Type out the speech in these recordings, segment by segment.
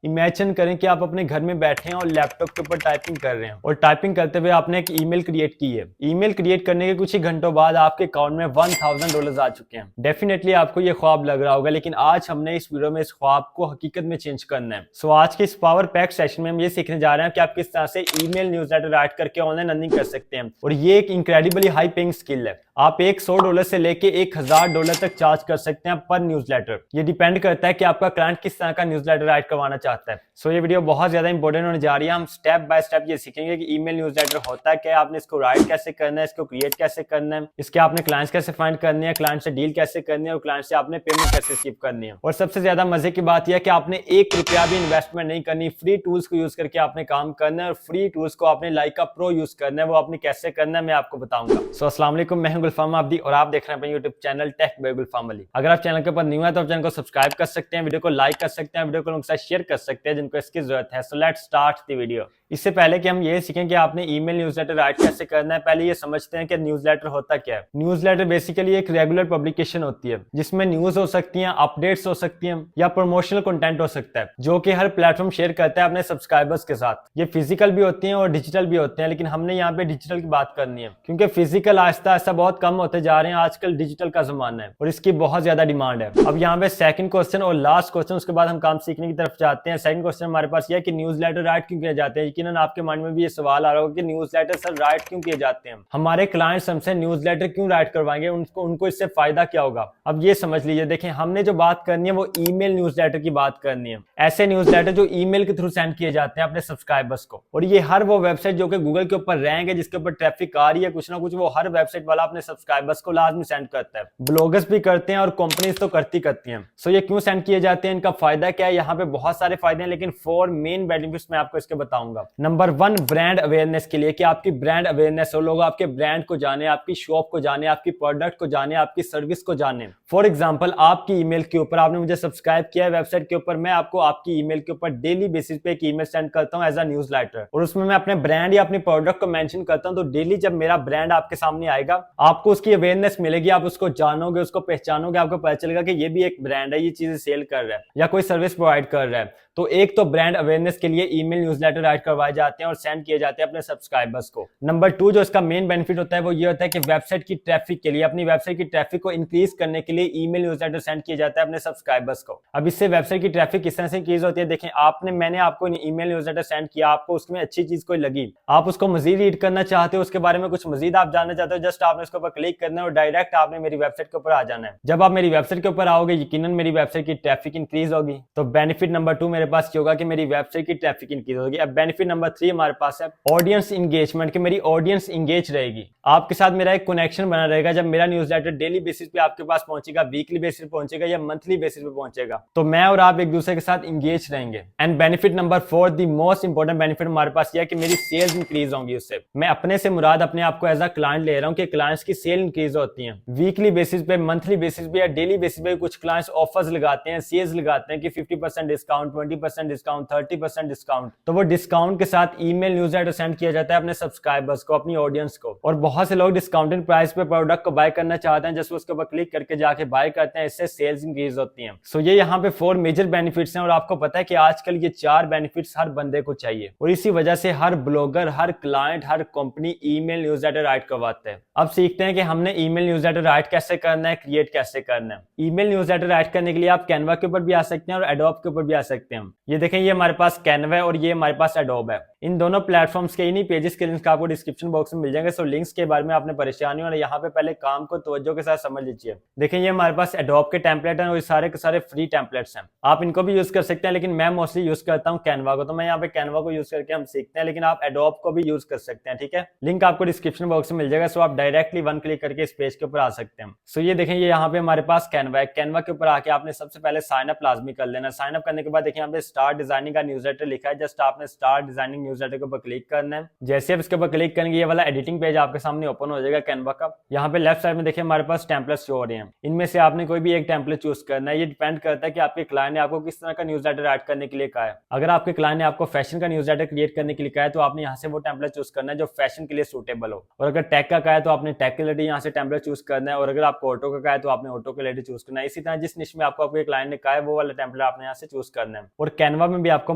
Imagine करें कि आप अपने घर में बैठे हैं और लैपटॉप के ऊपर टाइपिंग कर रहे हैं और टाइपिंग करते हुए आपने एक ईमेल क्रिएट की है। ईमेल क्रिएट करने के कुछ ही घंटों बाद आपके अकाउंट में $1000 आ चुके हैं। डेफिनेटली आपको ये ख्वाब लग रहा होगा, लेकिन आज हमने इस वीडियो में इस ख्वाब को हकीकत में चेंज करना है। सो आज के इस पावर पैक सेशन में हम ये सीखने जा रहे हैं कि आप किस तरह से ईमेल न्यूज़लेटर राइट करके ऑनलाइन अर्निंग कर सकते हैं। और ये एक इनक्रेडिबली हाई पेइंग स्किल है। आप एक $100 से लेके $1000 तक चार्ज कर सकते हैं पर न्यूज़लेटर। ये डिपेंड करता है कि आपका क्लाइंट किस तरह का न्यूज़लेटर राइट करवाना चाहता है। सो ये वीडियो बहुत ज्यादा इंपॉर्टेंट होने जा रही है। हम स्टेप बाय स्टेप ये सीखेंगे कि ईमेल न्यूज़लेटर होता क्या है, आपने इसको राइट कैसे करना है, इसको क्रिएट कैसे करना है, इसके आपने क्लाइंट्स कैसे फाइंड करनी है, क्लाइंट से डील कैसे करनी है और क्लाइंट से आपने पेमेंट कैसे रिसीव करनी है। और सबसे ज्यादा मजे की बात यह है कि आपने ₹1 भी इन्वेस्टमेंट नहीं करनी, फ्री टूल्स को यूज करके आपने काम करना है और फ्री टूल्स को आपने लाइक का प्रो यूज करना है। वो आपने कैसे करना है मैं आपको बताऊंगा। सो अस्सलाम वालेकुम, मैं हूं गुलफाम अब्दी और आप देख रहे हैं अपने यूट्यूब चैनल टेक बाय गुलफाम अली। अगर आप चैनल के ऊपर न्यू है तो आप चैनल को सब्सक्राइब कर सकते हैं, वीडियो को लाइक कर सकते हैं, वीडियो को लोगों के साथ शेयर कर सकते हैं जिनको इसकी जरूरत है। So let's start the video. इससे पहले कि हम ये सीखें कि आपने ईमेल न्यूज़लेटर राइट कैसे करना है, पहले ये समझते हैं कि न्यूज़लेटर होता क्या है। न्यूज़लेटर बेसिकली एक रेगुलर पब्लिकेशन होती है जिसमें न्यूज हो सकती हैं, अपडेट्स हो सकती हैं या प्रमोशनल कंटेंट हो सकता है जो कि हर प्लेटफॉर्म शेयर करता है अपने सब्सक्राइबर्स के साथ। ये फिजिकल भी होती हैं और डिजिटल भी होते हैं, लेकिन हमने यहाँ पे डिजिटल की बात करनी है क्योंकि फिजिकल आहिस्ता आहिस्ता बहुत कम होते जा रहे हैं। आजकल डिजिटल का जमाना है और इसकी बहुत ज्यादा डिमांड है। अब यहाँ पे सेकंड क्वेश्चन और लास्ट क्वेश्चन, उसके बाद हम काम सीखने की तरफ जाते हैं। सेकंड क्वेश्चन हमारे पास यह है कि न्यूज़लेटर राइट क्यों किए जाते हैं। यकीनन आपके माइंड में भी ये सवाल आ रहा होगा कि न्यूज़लेटर सर राइट क्यों किए जाते हैं, हमारे क्लाइंट्स हमसे न्यूज़लेटर क्यों राइट करवाएंगे, उनको इससे फायदा क्या होगा। अब ये समझ लीजिए, देखें हमने जो बात करनी है वो ईमेल न्यूज़लेटर की बात करनी है। ऐसे न्यूज़लेटर जो ईमेल के थ्रू सेंड किए जाते हैं अपने सब्सक्राइबर्स को। और ये हर वो वेबसाइट जो कि गूगल के ऊपर रैंक है, जिसके ऊपर ट्रैफिक आ रही है कुछ ना कुछ, वो हर वेबसाइट वाला अपने सब्सक्राइबर्स को लाजमी सेंड करता है। ब्लॉगर्स भी करते हैं और कंपनीज तो करती हैं। सो ये क्यों सेंड किए जाते हैं, इनका फायदा क्या है। यहाँ पे बहुत सारे फायदे हैं, लेकिन 4 मेन बेनिफिट्स मैं आपको इसके बताऊंगा। नंबर 1, ब्रांड अवेयरनेस के लिए, कि आपकी ब्रांड अवेयरनेस हो, लोग आपके ब्रांड को जाने, आपकी शॉप को जाने, आपकी प्रोडक्ट को जाने, आपकी सर्विस को जाने। फॉर एग्जाम्पल, आपकी ईमेल के ऊपर आपने मुझे सब्सक्राइब किया है वेबसाइट के ऊपर, मैं आपको आपकी ईमेल के ऊपर डेली बेसिस पे एक ईमेल सेंड करता हूं एज अ न्यूज़लेटर और उसमें मैं अपने ब्रांड या अपनी प्रोडक्ट को मेंशन करता हूं। तो डेली जब मेरा ब्रांड आपके सामने आएगा, आपको उसकी अवेयरनेस मिलेगी, आप उसको जानोगे, उसको पहचानोगे, आपको पता चलेगा कि ये भी एक ब्रांड है, ये चीजें सेल कर रहा है या कोई सर्विस प्रोवाइड कर रहा है। तो एक तो ब्रांड अवेयरनेस के लिए ईमेल न्यूज़लेटर राइट करवाए जाते हैं और सेंड किए जाते हैं अपने सब्सक्राइबर्स को। नंबर 2 जो इसका मेन बेनिफिट होता है वो ये होता है कि वेबसाइट की ट्रैफिक के लिए, अपनी वेबसाइट की ट्रैफिक को इंक्रीज करने के लिए ईमेल न्यूज़लेटर सेंड किया जाता है अपने सब्सक्राइबर्स को। अब इससे वेबसाइट की ट्रैफिक किस तरह से इंक्रीज होती है, देखें मैंने आपको ईमेल न्यूज़लेटर सेंड किया, आपको उसमें अच्छी चीज कोई लगी, आप उसको मजीद रीड करना चाहते हो, उसके बारे में कुछ मजीद आप जानना चाहते हो, जस्ट आपने उसके ऊपर क्लिक करना है और डायरेक्ट आपने मेरी वेबसाइट के ऊपर आ जाना है। जब आप मेरी वेबसाइट के ऊपर आओगे, यकीनन मेरी वेबसाइट की ट्रैफिक इंक्रीज होगी। तो बेनिफिट नंबर 2 मेरे पास होगा कि मेरी वेबसाइट की ट्रैफिक इंक्रीज होगी। अब बेनिफिट नंबर 3 हमारे पास है ऑडियंस इंगेजमेंट, कि मेरी ऑडियंस इंगेज रहेगी, आपके साथ मेरा एक कनेक्शन बना रहेगा। जब मेरा न्यूज़लेटर डेली बेसिस पे आपके पास पहुंचेगा, वीकली बेसिस पे पहुंचेगा या मंथली बेसिस पे पहुंचेगा, तो मैं और आप एक दूसरे के साथ इंगेज रहेंगे। And benefit number 4, the most important benefit हमारे पास यह है कि मेरी सेल्स इंक्रीज होंगी। उससे मैं अपने से मुराद अपने आप को एज अ क्लाइंट ले रहा हूं कि क्लाइंट्स की सेल इंक्रीज होती है वीकली बेसिस पे, मंथली बेसिस पे या डेली बेसिस पे। कुछ क्लाइंट्स ऑफर्स लगाते हैं, सेल्स लगाते हैं कि 50% डिस्काउंट, 20% डिस्काउंट, 30% डिस्काउंट। तो वो डिस्काउंट के साथ ईमेल न्यूज़लेटर सेंड किया जाता है अपने सब्सक्राइबर्स को, अपनी ऑडियंस को। और बहुत से लोग डिस्काउंटेड प्राइस पे प्रोडक्ट को बाय करना चाहते हैं, जस्ट उसके ऊपर क्लिक करके जाके बाय करते हैं, इससे सेल्स इंक्रीज होती हैं। सो ये यहाँ पे 4 मेजर बेनिफिट्स हैं और आपको पता है कि आजकल ये 4 बेनिफिट्स हर बंदे को चाहिए और इसी वजह से हर ब्लॉगर, हर क्लाइंट, हर कंपनी ईमेल न्यूज़लेटर राइट करवाते हैं। अब सीखते हैं कि हमने ईमेल न्यूज़लेटर राइट कैसे करना है, क्रिएट कैसे करना है। ईमेल न्यूज़लेटर राइट करने के लिए आप कैनवा के ऊपर भी आ सकते हैं और एडोब के ऊपर भी आ सकते हैं। ये देखें, ये हमारे पास कैनवा है और ये हमारे पास एडोब है। इन दोनों प्लेटफॉर्म्स के इन्हीं पेजेस के लिंक्स आपको डिस्क्रिप्शन बॉक्स में मिल जाएंगे। सो लिंक्स के बारे में आपने परेशानी होना, यहाँ पे पहले काम को तवज्जो के साथ समझ लीजिए। देखें, ये हमारे पास एडोब के टेम्पलेट हैं और ये सारे के सारे फ्री टेम्पलेट्स हैं, आप इनको भी यूज कर सकते हैं, लेकिन मैं मोस्टली यूज करता हूँ कैनवा को। तो मैं यहाँ पे कैनवा को यूज करके हम सीखते हैं, लेकिन आप एडोब को भी यूज कर सकते हैं, ठीक है। लिंक आपको डिस्क्रिप्शन बॉक्स में मिल जाएगा। सो आप डायरेक्टली 1 क्लिक करके इस पेज के ऊपर आ सकते हैं। सो ये देखें, ये यहाँ पे हमारे पास कैनवा है। कैनवा के ऊपर आके आपने सबसे पहले साइन अप लाजमी कर लेना। साइन अप करने के बाद देखिए यहाँ पे स्टार्ट डिजाइनिंग का न्यूज़लेटर लिखा है, जस्ट आपने स्टार्ट डिजाइनिंग न्यूज़लेटर के ऊपर क्लिक करना है। जैसे आप इसके ऊपर क्लिक करेंगे, ये वाला एडिटिंग पेज आपके सामने ओपन हो जाएगा कैनवा का। यहाँ पे लेफ्ट साइड में देखिए हमारे पास टेम्पलेट्स शो हो रहे हैं, इनमें से आपने कोई भी एक टेम्पलेट चूज करना है। ये डिपेंड करता है कि आपके क्लाइंट ने आपको किस तरह का न्यूज़लेटर ऐड करने के लिए कहा है। अगर आपके क्लाइंट ने आपको फैशन का न्यूज़लेटर क्रिएट करने के लिए कहा है तो आपने यहाँ से वो टेम्पलेट चूज करना है जो फैशन के लिए सूटेबल हो। और अगर टेक का कहा है तो आपने टेक के लिए यहाँ से टेम्पलेट चूज करना है। और अगर आपको ऑटो का कहा है तो आपने ऑटो के लिए चूज करना है। इसी तरह जिस निश में आपको आपके क्लाइंट ने कहा है वो वाला टेम्पलेट आपने यहाँ से चूज करना है। और कैनवा में भी आपको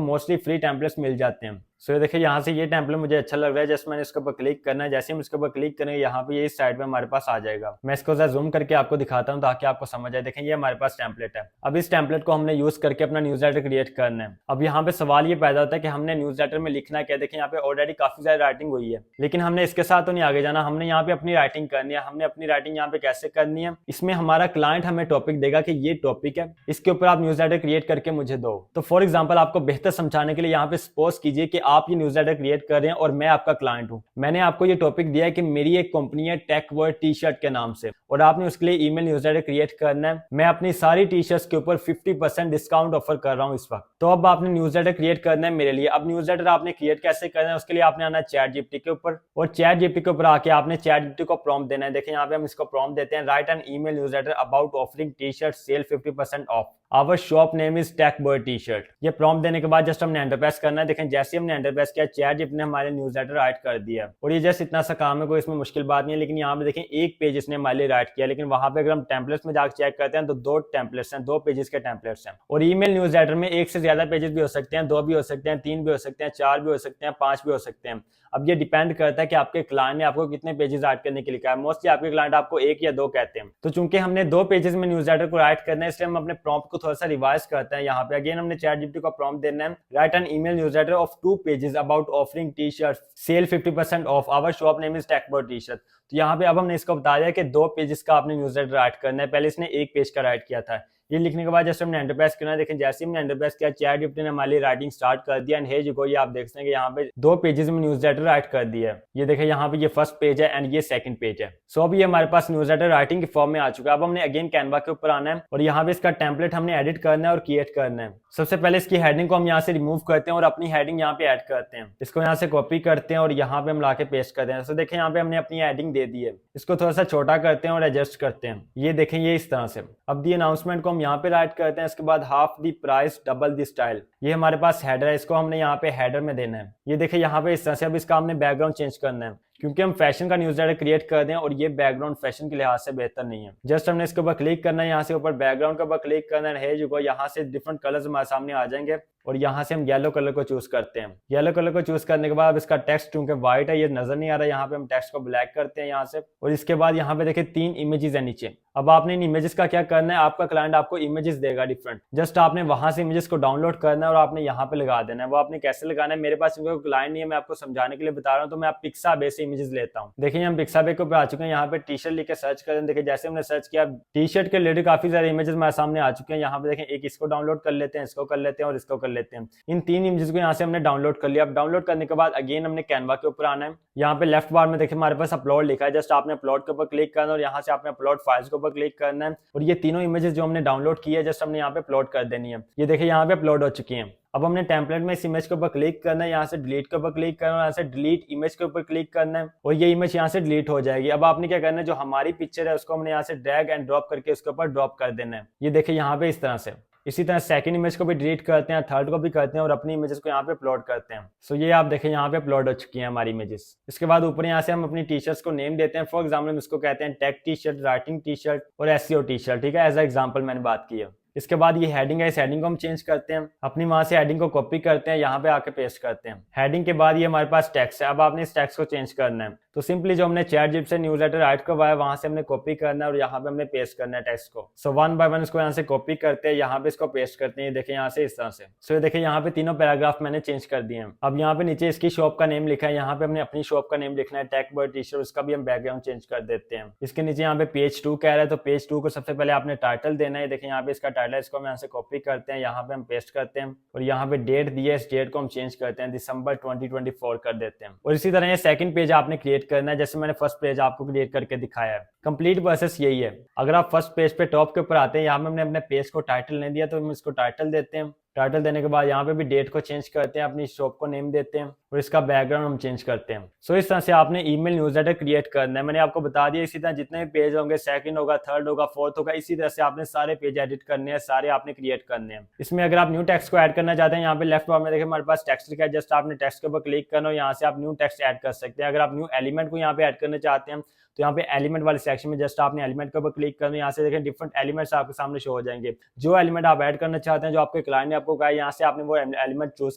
मोस्टली फ्री टेम्पलेट्स मिल जाते हैं। सो ये देखिए यहाँ से ये टेम्पलेट मुझे अच्छा लग रहा है, जस्ट मैंने इसके ऊपर क्लिक करना है। जैसे हम इसके ऊपर क्लिक करेंगे यहाँ पे ये इस साइड में हमारे पास आ जाएगा। मैं इसको जरा जूम करके आपको दिखाता हूँ ताकि आपको समझ आए। देखें ये हमारे पास टेम्पलेट है। अब इस टेम्पलेट को हमने यूज करके अपना न्यूज़लेटर क्रिएट करना है। अब यहाँ पे सवाल ये पैदा होता है कि हमने न्यूज़लेटर में लिखना क्या। देखें यहाँ पे ऑलरेडी काफी सारी राइटिंग हुई है, लेकिन हमने इसके साथ तो नहीं आगे जाना। हमने यहाँ पे अपनी राइटिंग करनी है। हमने अपनी राइटिंग यहाँ पे कैसे करनी है, इसमें हमारा क्लाइंट हमें टॉपिक देगा कि ये टॉपिक है, इसके ऊपर आप न्यूज़लेटर क्रिएट करके मुझे दो। तो फॉर एग्जाम्पल आपको बेहतर समझाने के लिए यहाँ पे सपोज कीजिए कि आप ये न्यूज़लेटर क्रिएट कर रहे हैं और मैं आपका क्लाइंट हूं। मैंने आपको ये टॉपिक दिया है कि मेरी एक कंपनी है टेक वर्ड टी शर्ट के नाम से, और आपने उसके लिए ईमेल न्यूज़लेटर क्रिएट करना है। मैं अपनी सारी टी शर्ट्स के ऊपर 50% डिस्काउंट ऑफर कर रहा हूं इस वक्त। तो अब आपने न्यूज़लेटर क्रिएट करना है मेरे लिए। अब न्यूज़लेटर आपने क्रिएट कैसे करना है, उसके लिए आपने आना है चैट जीपीटी के ऊपर, और चैट जीपीटी के ऊपर आके आपने चैट जीपीटी को प्रॉम्प्ट देना है। देखिए यहाँ पे हम इसको प्रॉम्प्ट देते हैं, write an email newsletter about offering T shirt sale 50% off, our shop name is Tech Bird T shirt. ये प्रॉम्प्ट देने के बाद जस्ट हमने एंटर प्रेस करना है। देखें जैसे हमने एंटर प्रेस किया चैट जीपीटी ने हमारे न्यूज़लेटर राइट कर दिया, और ये जस्ट इतना सा काम है, कोई इसमें मुश्किल बात नहीं है। लेकिन यहाँ पे देखें एक पेज इसने हमारे लिए राइट किया, लेकिन वहां पे अगर हम टेम्पलेट्स में जाकर चेक करते हैं तो 2 टेम्पलेट्स हैं, 2 पेजेस के टेम्पलेट्स हैं। और ईमेल न्यूज़लेटर में 1 से ज्यादा पेजेस भी हो सकते हैं, 2 भी हो सकते हैं, 3 भी हो सकते हैं, 4 भी हो सकते हैं, 5 भी हो सकते हैं। अब ये डिपेंड करता है कि आपके क्लाइंट ने आपको कितने पेजेस राइट करने के लिए कहा है। मोस्टली आपके क्लाइंट आपको 1 या 2 कहते हैं। तो चूंकि हमने 2 पेजेस में न्यूज़लेटर को राइट करना है, इसलिए हम अपने प्रॉम्प्ट को थोड़ा सा रिवाइज करते हैं। यहाँ पे अगेन हमने चैट जीपीटी को प्रॉम्प्ट देना है, write an email newsletter of 2 pages about offering T shirt sale 50% off, our shop name is Tech Bird T shirt. तो यहाँ पे अब हमने इसको बता दिया कि 2 पेजेस का आपने न्यूज़लेटर राइट करना है। पहले इसने 1 पेज का राइट किया था। ये लिखने के बाद जैसे हमने एंटर प्रेस करना है, देखें जैसे हमने एंटर प्रेस किया चैट जीपीटी ने हमारी राइटिंग स्टार्ट कर दिया। एंड हेज गो, ये आप देख सकते हैं कि यहाँ पे 2 पेजेस में न्यूज़लेटर राइट कर दिया है। ये देखें यहाँ पे ये फर्स्ट पेज है एंड ये सेकंड पेज है। सो अब ये हमारे पास न्यूज़लेटर राइटिंग के फॉर्म में आ चुका है। अब हमने अगेन कैनवा के ऊपर आना है और यहाँ पे इसका टेम्पलेट हमने एडिट करना है और क्रिएट करना है। सबसे पहले इसकी हेडिंग को हम यहाँ से रिमूव करते हैं और अपनी हेडिंग यहाँ पे ऐड करते हैं। इसको यहाँ से कॉपी करते हैं और यहाँ पे हम लाके पेस्ट करते हैं। तो देखें यहाँ पे हमने अपनी हेडिंग दे दी है, इसको थोड़ा सा छोटा करते हैं और एडजस्ट करते हैं। ये देखें ये इस तरह से। अब दी अनाउंसमेंट को हम यहाँ पे राइट करते हैं। इसके बाद half the price double the style, ये हमारे पास हेडर है, इसको हमने यहाँ पे हेडर में देना है। ये देखिए यहाँ पे इस तरह से। अब इसका हमने बैकग्राउंड चेंज करना है क्योंकि हम फैशन का न्यूज़लेटर क्रिएट कर दें और ये बैकग्राउंड फैशन के लिहाज से बेहतर नहीं है। जस्ट हमने इसके ऊपर क्लिक करना है, यहाँ से ऊपर बैकग्राउंड के ऊपर क्लिक करना है। जो यहाँ से डिफरेंट कलर्स हमारे सामने आ जाएंगे और यहाँ से हम येलो कलर को चूज करते हैं। येलो कलर को चूज करने के बाद इसका टेक्स्ट चूंकि व्हाइट है ये नजर नहीं आ रहा, यहाँ पे हम टेक्स्ट को ब्लैक करते हैं यहाँ से। और इसके बाद यहाँ पे देखिए 3 इमेजेस है नीचे। अब आपने इन इमेजेस का क्या करना है, आपका क्लाइंट आपको इमेजेस देगा डिफरेंट, जस्ट आपने वहां से इमेजेस को डाउनलोड करना है और आपने यहाँ पे लगा देना है। वो आपने कैसे लगाना है, मेरे पास क्लाइंट नहीं है, मैं आपको समझाने के लिए बता रहा हूँ। तो मैं पिक्साबे से इमेजेस लेता हूँ। देखिए हम पिक्साबे के ऊपर आ चुके हैं। यहाँ पे टी शर्ट लिख के सर्च करें। देखिए जैसे हमने सर्च किया टी शर्ट के रिलेटेड काफी सारे इमेजेस हमारे सामने आ चुके हैं। यहाँ पे देखें एक इसको डाउनलोड कर लेते हैं, इसको कर लेते हैं और इसको कर लेते हैं। इन 3 इमेजेस को यहाँ से हमने डाउनलोड कर लिया। अब डाउनलोड करने के बाद अगेन हमने कैनवा के ऊपर आना है। यहाँ पे लेफ्ट बार में देखिए हमारे पास अपलोड लिखा है, जस्ट आपने अपलोड के ऊपर क्लिक करना और यहाँ से आपने अपलोड फाइल्स के ऊपर क्लिक करना है और ये तीनों इमेजेस जो हमने डाउनलोड की है जस्ट हमने यहाँ पे अपलोड कर देनी है। ये देखिए यहाँ पे अपलोड हो चुकी है। अब हमने टेम्पलेट में इस इमेज के ऊपर क्लिक करना है, यहाँ से डिलीट के ऊपर क्लिक करना है, यहाँ से डिलीट इमेज के ऊपर क्लिक करना है और ये इमेज यहाँ से डिलीट हो जाएगी। अब आपने क्या करना है, जो हमारी पिक्चर है उसको हमने यहाँ से ड्रैग एंड ड्रॉप करके उसके ऊपर ड्रॉप कर देना है। ये देखिए यहाँ पे इस तरह से। इसी तरह सेकंड इमेज को भी डिलीट करते हैं, थर्ड को भी करते हैं और अपनी इमेजेस को यहाँ पे अपलोड करते हैं। सो ये आप देखें यहाँ पे अपलोड हो चुकी है हमारी इमेजेस। इसके बाद ऊपर यहाँ से हम अपनी टी शर्ट्स को नेम देते हैं। फॉर एग्जाम्पल हम इसको कहते हैं tech T shirt, writing T shirt और एसईओ टी शर्ट। ठीक है, एज एग्जाम्पल मैंने बात की है। इसके बाद ये हेडिंग है, इस हेडिंग को हम चेंज करते हैं। अपनी वहां से हेडिंग को कॉपी करते हैं, यहाँ पे आके पेस्ट करते हैं। हेडिंग के बाद ये हमारे पास टेक्स्ट है। अब आपने इस टेक्स्ट को चेंज करना है। तो सिंपली जो हमने चैट जीपीटी से न्यूज़लेटर राइट करवाया वहां से हमने कॉपी करना है और यहाँ पे हमने पेस्ट करना है टेक्स्ट को। सो 1 बाय 1 इसको यहाँ से कॉपी करते हैं, यहाँ पे इसको पेस्ट करते हैं। ये देखिए यहाँ से इस तरह से। सो ये देखिए यहाँ पे तीनों पैराग्राफ मैंने चेंज कर दिए हैं। अब यहाँ पे नीचे इसकी शॉप का नेम लिखा है, यहाँ पे हमने अपनी शॉप का नेम लिखना है टेक बर्ड टी शर्ट, उसका भी हम बैकग्राउंड चेंज कर देते हैं। इसके नीचे यहाँ पे पेज 2 कह रहा है, तो पेज 2 को सबसे पहले आपने टाइटल देना है। देखिए यहाँ पे इसका टाइटल, इसको हम यहाँ से कॉपी करते हैं, यहाँ पे हम पेस्ट करते हैं और यहाँ पे डेट दी है, इस डेट को हम चेंज करते हैं, दिसंबर 2024 कर देते हैं। और इसी तरह ये सेकंड पेज आपने क्रिएट करना है, जैसे मैंने फर्स्ट पेज आपको क्रिएट करके दिखाया है। कंप्लीट प्रोसेस यही है। अगर आप फर्स्ट पेज पे टॉप के ऊपर आते हैं, यहाँ पे हमने अपने पेज को टाइटल नहीं दिया तो हम इसको टाइटल देते हैं। टाइटल देने के बाद यहाँ पे भी डेट को चेंज करते हैं, अपनी शॉप को नेम देते हैं और इसका बैकग्राउंड हम चेंज करते हैं। सो इस तरह से आपने ईमेल न्यूज़लेटर क्रिएट करना है। मैंने आपको बता दिया। इसी तरह जितने भी पेज होंगे, सेकंड होगा, थर्ड होगा, फोर्थ होगा, इसी तरह से आपने सारे पेज एडिट करने हैं, सारे आपने क्रिएट करने हैं। इसमें अगर आप न्यू टेक्स्ट को ऐड करना चाहते हैं, यहाँ पे लेफ्ट बार में देखिए हमारे पास टेक्स्ट लिखा है, जस्ट आपने टेक्स्ट के ऊपर क्लिक करना और यहाँ से आप न्यू टेक्स्ट ऐड कर सकते हैं। अगर आप न्यू एलिमेंट को यहाँ पे ऐड करना चाहते हैं तो यहाँ पे एलिमेंट वाले सेक्शन में जस्ट आपने एलिमेंट के ऊपर क्लिक करना है। यहाँ से देखें डिफरेंट एलिमेंट्स आपके सामने शो हो जाएंगे। जो एलिमेंट आप ऐड करना चाहते हैं, जो आपके क्लाइंट ने आपको आपको कहा है यहाँ से आपने वो एलिमेंट चूज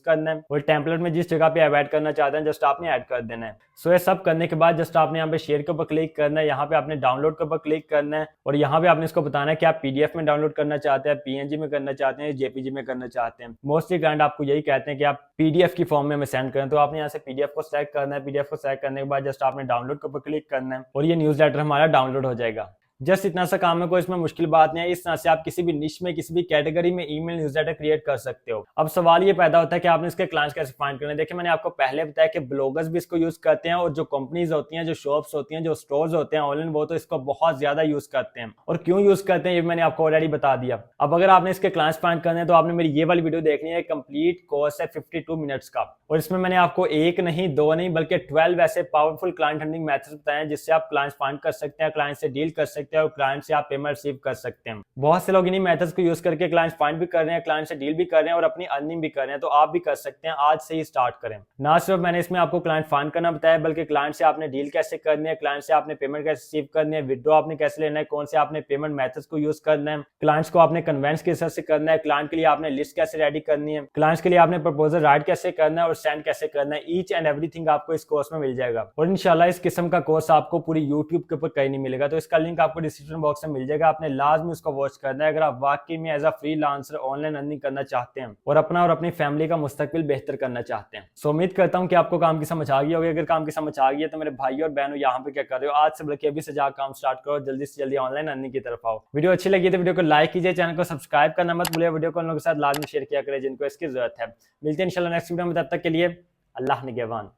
करना है और टेम्पलेट में जिस जगह पे ऐड करना चाहते हैं जस्ट आपने ऐड कर देना है। सो ये सब करने के बाद जस्ट आपने यहाँ पे शेयर के ऊपर क्लिक करना है, यहाँ पे आपने डाउनलोड के ऊपर क्लिक करना है और यहाँ पे आपने इसको बताना है कि आप पीडीएफ में डाउनलोड करना चाहते हैं, पीएनजी में करना चाहते हैं, जेपीजी में करना चाहते हैं। मोस्टली क्लाइंट आपको यही कहते हैं कि आप पीडीएफ की फॉर्म में हमें सेंड करें, तो आपने यहाँ से पीडीएफ को सेलेक्ट करना है। पीडीएफ को सेलेक्ट करने के बाद जस्ट आपने डाउनलोड के ऊपर क्लिक करना है और ये न्यूज़लेटर हमारा डाउनलोड हो जाएगा। जस्ट इतना सा काम है, कोई इसमें मुश्किल बात नहीं है। इस तरह से आप किसी भी निश में, किसी भी कैटेगरी में ईमेल न्यूज़लेटर क्रिएट कर सकते हो। अब सवाल ये पैदा होता है कि आपने इसके क्लाइंट्स कैसे फाइंड करने। देखिए मैंने आपको पहले बताया कि ब्लॉगर्स भी इसको यूज करते हैं और जो कंपनीज होती हैं, जो शॉप्स होती हैं, जो स्टोर्स होते हैं ऑनलाइन, वो तो इसको बहुत ज्यादा यूज करते हैं। और क्यों यूज करते हैं ये मैंने आपको ऑलरेडी बता दिया। अब अगर आपने इसके क्लाइंट्स फाइंड करने हैं तो आपने मेरी ये वाली वीडियो देखनी है। कंप्लीट कोर्स है 52 मिनट्स का और इसमें मैंने आपको एक नहीं, दो नहीं, बल्कि 12 ऐसे पावरफुल क्लाइंट हंटिंग मेथड्स बताए हैं जिससे आप क्लाइंट्स फाइंड कर सकते हैं, क्लाइंट से डील कर सकते हैं और क्लाइंट से आप पेमेंट रिसीव कर सकते हैं। बहुत से लोग इन्हीं मेथड्स को यूज करके क्लाइंट्स फाइंड भी कर रहे हैं, क्लाइंट से डील भी कर रहे हैं और अपनी अर्निंग भी कर रहे हैं। तो आप भी कर सकते हैं, आज से ही स्टार्ट करें। ना सिर्फ मैंने इसमें आपको क्लाइंट फाइंड करना बताया बल्कि क्लाइंट से आपने डील कैसे करनी है, क्लाइंट से आपने पेमेंट कैसे रिसीव करनी है, विड्रॉ आपने कैसे लेना है, कौन से आपने पेमेंट मेथड्स को यूज करना है, क्लाइंट्स को आपने कन्वेंस किस तरह से करना है, क्लाइंट के लिए आपने लिस्ट कैसे रेडी करनी है, क्लाइंट्स के लिए आपने प्रपोजल राइट कैसे करना है और सेंड कैसे करना है। ईच एंड एवरीथिंग आपको इस कोर्स में मिल जाएगा और इंशाल्लाह इस किस्म का कोर्स आपको पूरी यूट्यूब के ऊपर कहीं नहीं मिलेगा। तो इसका लिंक आपको डिस्क्रिप्शन बॉक्स में मिल जाएगा, आपने लाजमी उसको वॉच करना है अगर आप वाकई में as a freelancer online earning करना चाहते हैं और अपना और अपनी फैमिली का मुस्तकबिल बेहतर करना चाहते हैं। सो उम्मीद करता हूं कि आपको काम की समझ आ गई होगी। अगर काम की समझ आ गई है तो मेरे भाई और बहनों यहाँ पे क्या कर रहे हो, आज से बल्कि अभी से जाकर काम स्टार्ट करो, जल्दी से जल्दी ऑनलाइन अर्निंग की तरफ आओ। वीडियो अच्छी लगी तो वीडियो को लाइक कीजिए, चैनल को सब्सक्राइब करना मत भूलिए, वीडियो को उन लोगों के साथ लाजमी शेयर किया करें जिनको इसकी जरूरत है। मिलते हैं इंशाल्लाह नेक्स्ट वीडियो में, तब तक के लिए अल्लाह निगहबान।